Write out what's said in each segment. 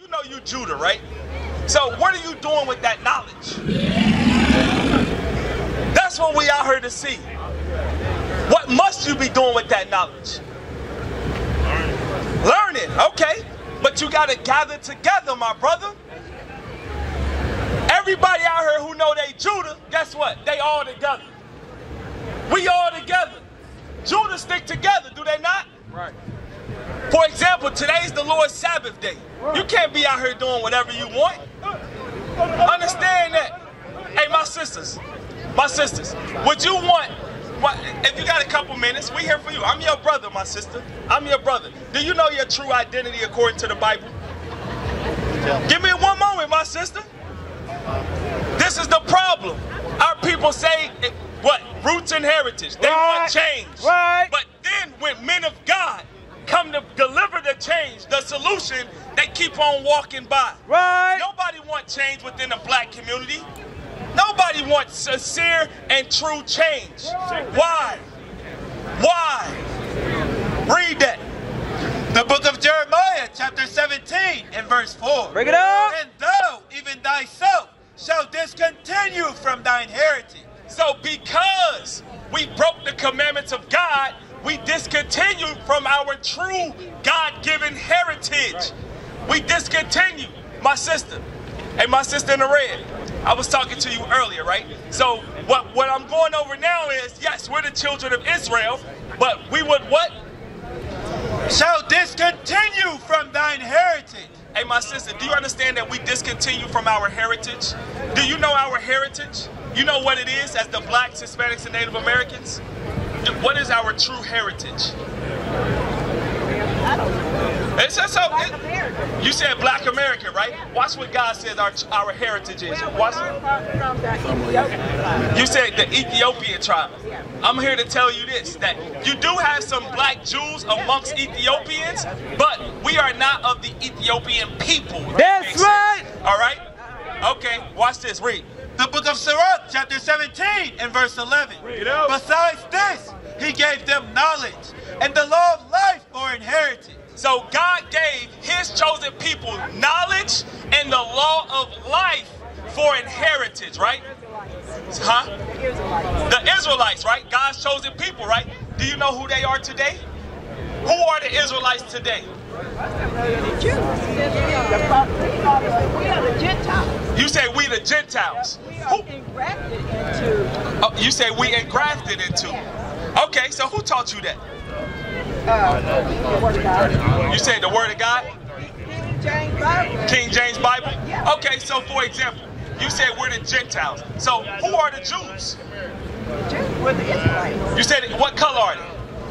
you know you Judah, right? So what are you doing with that knowledge? That's what we out here to see. What must you be doing with that knowledge? Learning, okay. But you got to gather together, my brother. Everybody out here who know they Judah, guess what? They all together. We all together. Judah stick together, do they not? Right. For example, today's the Lord's Sabbath day. You can't be out here doing whatever you want. Understand that. Hey, my sisters, would you want, if you got a couple minutes, we here for you. I'm your brother, my sister. I'm your brother. Do you know your true identity according to the Bible? Give me one moment, my sister. This is the problem. Our people say, what? Roots and heritage. They want change. Right. But then when men of God come to deliver the change, the solution, they keep on walking by. Right. Nobody wants change within the black community. Nobody wants sincere and true change. Why? Why? Read that. The book of Jeremiah, chapter 17, and verse 4. Bring it up. And thou, even thyself, shalt discontinue from thine heritage. So because we broke the commandments of God, we discontinue from our true God-given heritage. We discontinue. My sister, hey, my sister in the red, I was talking to you earlier, right? So what I'm going over now is, yes, we're the children of Israel, but we would what? Shall discontinue from thine heritage. Hey, my sister, do you understand that we discontinue from our heritage? Do you know our heritage? You know what it is as the blacks, Hispanics, and Native Americans? What is our true heritage? It says so. You said Black American, right? Watch what God says our heritage is. Watch. You said the Ethiopian tribe. I'm here to tell you this, that you do have some black Jews amongst Ethiopians, but we are not of the Ethiopian people. That's right. All right? Okay, watch this. Read. The book of Sirach, chapter 17, and verse 11. Besides this, he gave them knowledge and the law of life for inheritance. So God gave his chosen people knowledge and the law of life for inheritance, right? Huh? The Israelites, right? God's chosen people, right? Do you know who they are today? Who are the Israelites today? We are the Gentiles. You say we the Gentiles. We are engrafted into. Oh, you say we engrafted into. Okay, so who taught you that? The Word of God. You say the Word of God? King James Bible. King James Bible? Okay, so for example, you said we're the Gentiles. So who are the Jews? We're the Israelites. You said what color are they?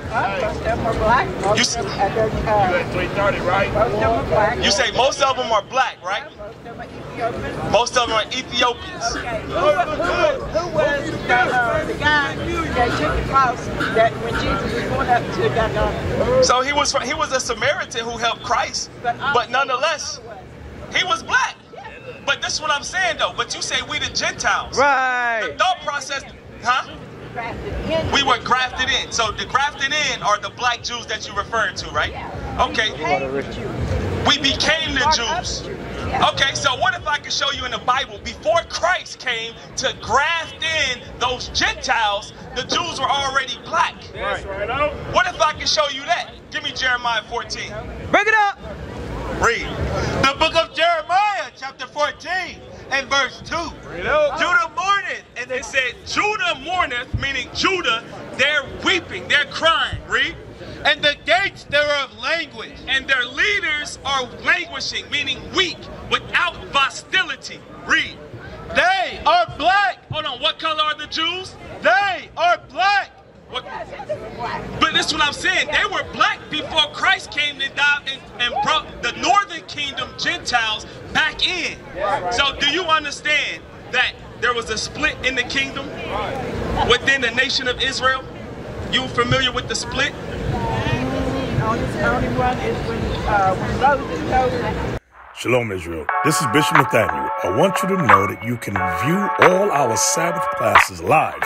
Most of them are black. Most of them are black. You say most of them are black, right? Most of them are Ethiopians. Most of them are Ethiopians. Okay. Who was the guy that took the cross that when Jesus was going up to Golgotha? So he was a Samaritan who helped Christ, but nonetheless, he was black. But this is what I'm saying though. But you say we the Gentiles. Right. The thought process, huh? We were grafted in. So the grafted in are the black Jews that you're referring to, right? Okay. We became the Jews. Okay, so what if I could show you in the Bible, before Christ came to graft in those Gentiles, the Jews were already black. What if I could show you that? Give me Jeremiah 14. Bring it up. Read. The book of Jeremiah, chapter 14, and verse 2. Judah mourneth, and they said, Judah mourneth, meaning Judah, they're weeping, they're crying. Read. And the gates thereof languish. And their leaders are languishing, meaning weak, without hostility. Read. They are black. Hold on, what color are the Jews? They are black. What? But this is what I'm saying. They were black before Christ came to die and brought the northern kingdom Gentiles back in. So do you understand that there was a split in the kingdom within the nation of Israel? You familiar with the split? Only one is when Moses told them. Shalom, Israel. This is Bishop Nathaniel. I want you to know that you can view all our Sabbath classes live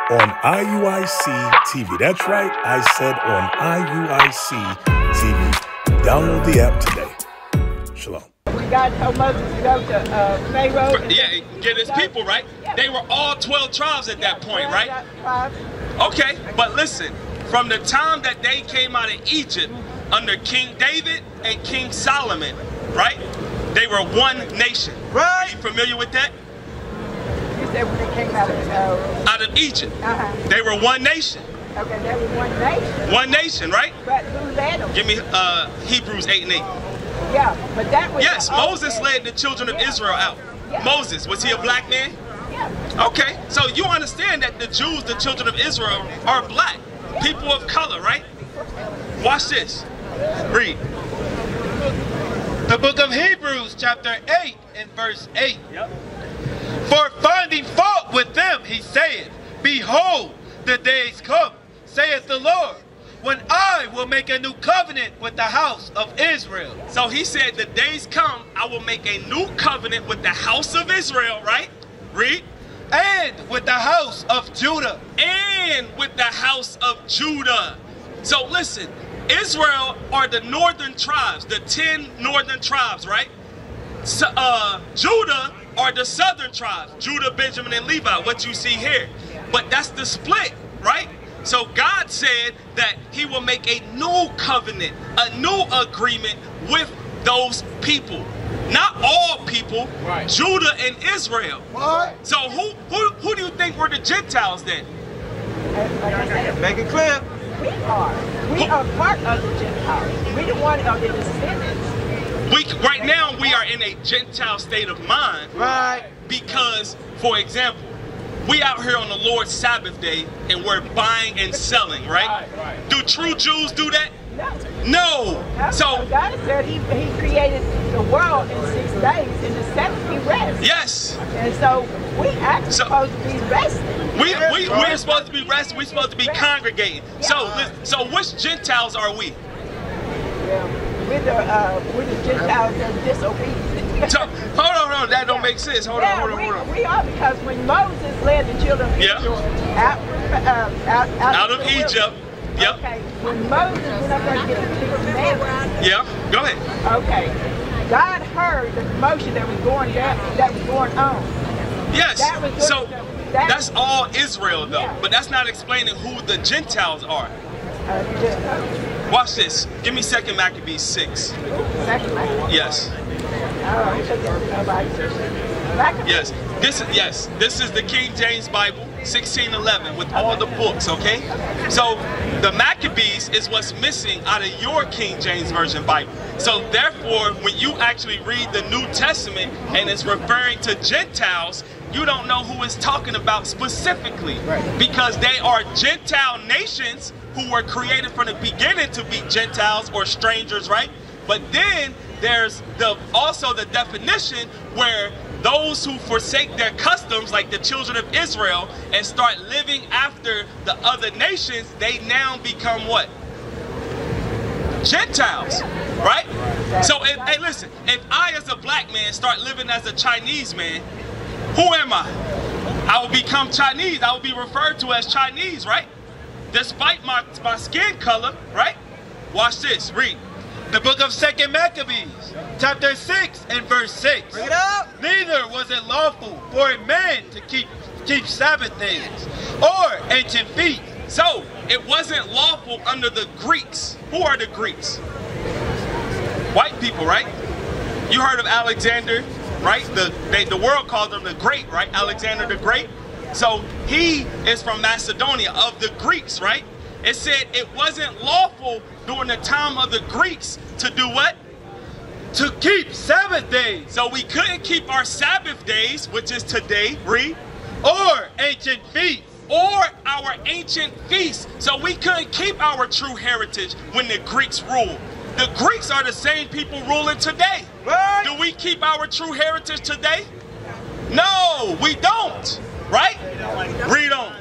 on IUIC TV. That's right, I said on IUIC TV. Download the app today. Shalom. when God told Moses to go to Pharaoh. Yeah, get his people, right? Yeah. They were all 12 tribes at that point, right? Tribes. Okay, but listen, from the time that they came out of Egypt under King David and King Solomon, right? They were one nation. Right. Are you familiar with that? You said when they came Out of Egypt. They were one nation. Okay, they were one nation. One nation, right? But who led them? Give me Hebrews 8 and 8. Yeah, but that was... Yes, Moses led the children of Israel out. Yeah. Moses, was he a black man? Yeah. Okay, so you understand that the Jews, the children of Israel, are black. People of color, right? Watch this. Read. The book of Hebrews, chapter 8 and verse 8. Yep. For finding fault with them, he saith, Behold, the days come, saith the Lord, when I will make a new covenant with the house of Israel. So he said, the days come, I will make a new covenant with the house of Israel, right? Read. And with the house of Judah. And with the house of Judah. So listen, Israel are the northern tribes, the 10 northern tribes, right? So, Judah are the southern tribes, Judah, Benjamin, and Levi, what you see here. But that's the split, right? So God said that he will make a new covenant, a new agreement with those people. Not all people, right. Judah and Israel. What? So who do you think were the Gentiles then? Make it clear. We are part of the Gentiles. We're the one of the descendants. Right now we are in a Gentile state of mind. Right. Because, for example, we out here on the Lord's Sabbath day and we're buying and selling, right? Right. Do true Jews do that? No. So God said he created the world in 6 days, in the 7th he rests. Yes. And so we actually supposed to be resting. We're supposed to be resting. We're supposed to be congregating. Yeah. So which Gentiles are we? Yeah, we're the Gentiles of disobedience. So, hold on, that don't make sense. Hold on. We are, because when Moses led the children of Israel out of Egypt. Yep. Okay, when Moses went up there to get the commandments. Yeah, go ahead. Okay, God heard the commotion that was going on. Yes. That's all Israel though, yeah. But that's not explaining who the Gentiles are. Watch this. Give me 2 Maccabees 6. 2 Maccabees? Yes. Yes. This is the King James Bible, 1611, with all the books, okay? So the Maccabees is what's missing out of your King James Version Bible. So therefore, when you actually read the New Testament and it's referring to Gentiles, you don't know who it's talking about specifically, because they are Gentile nations who were created from the beginning to be Gentiles or strangers, right? But then there's also the definition where those who forsake their customs, like the children of Israel, and start living after the other nations, they now become what? Gentiles, right? So, hey, listen, if I as a black man start living as a Chinese man, who am I? I will become Chinese. I will be referred to as Chinese, right? Despite my skin color, right? Watch this, read. The book of 2 Maccabees, chapter 6 and verse 6. Bring it up. Neither was it lawful for a man to keep Sabbath days or ancient feasts. So, it wasn't lawful under the Greeks. Who are the Greeks? White people, right? You heard of Alexander, right? The world called him the Great, right? Alexander the Great. So, he is from Macedonia, of the Greeks, right? It said it wasn't lawful during the time of the Greeks to do what? To keep Sabbath days. So we couldn't keep our Sabbath days, which is today, read. Or ancient feasts. Or our ancient feasts. So we couldn't keep our true heritage when the Greeks ruled. The Greeks are the same people ruling today. Right. Do we keep our true heritage today? No, we don't. Right? Read on.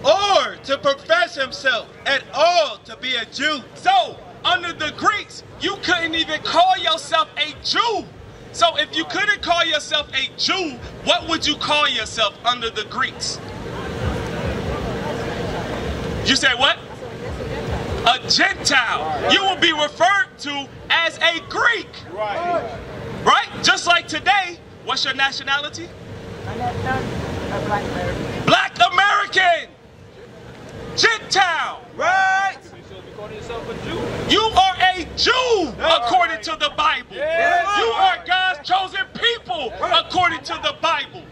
Or to profess himself at all to be a Jew. So, under the Greeks, you couldn't even call yourself a Jew. So if you couldn't call yourself a Jew, what would you call yourself under the Greeks? You say what? A Gentile. You will be referred to as a Greek. Right. Right? Just like today, what's your nationality? My nationality, a black American. Black American. Gentile. Right. You are a Jew according to the Bible. You are God's chosen people according to the Bible.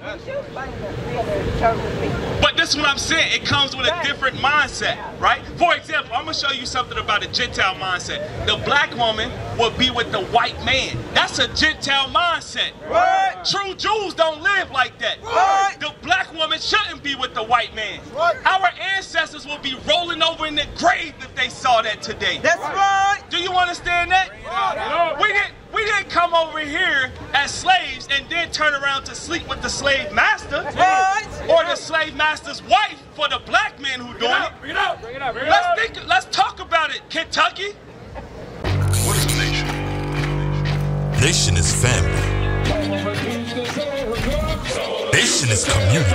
But this is what I'm saying. It comes with a different mindset, right? For example, I'm going to show you something about a Gentile mindset. The black woman will be with the white man. That's a Gentile mindset. Right. True Jews don't live like that. Right. The black woman shouldn't be with the white man. Right. Our ancestors will be rolling over in the grave if they saw that today. That's right. Do you understand that? We didn't come over here as slaves and then turn around to sleep with the slave master. Right. Or the slave master's wife for the black man who doing it. Bring it out. Bring it out. Bring it out. Let's talk about it, Kentucky. What is a nation? Nation is family. Nation is community.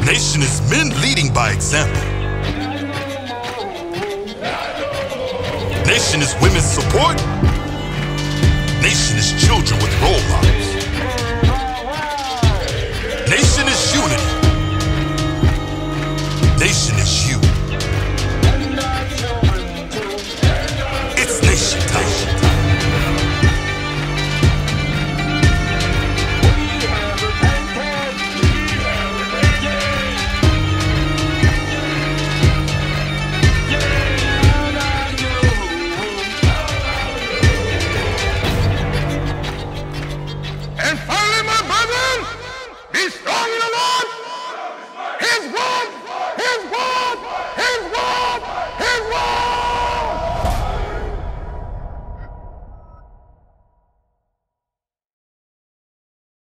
Nation is men leading by example. Nation is women's support. Nation is children with role models. Nation is unity. Nation is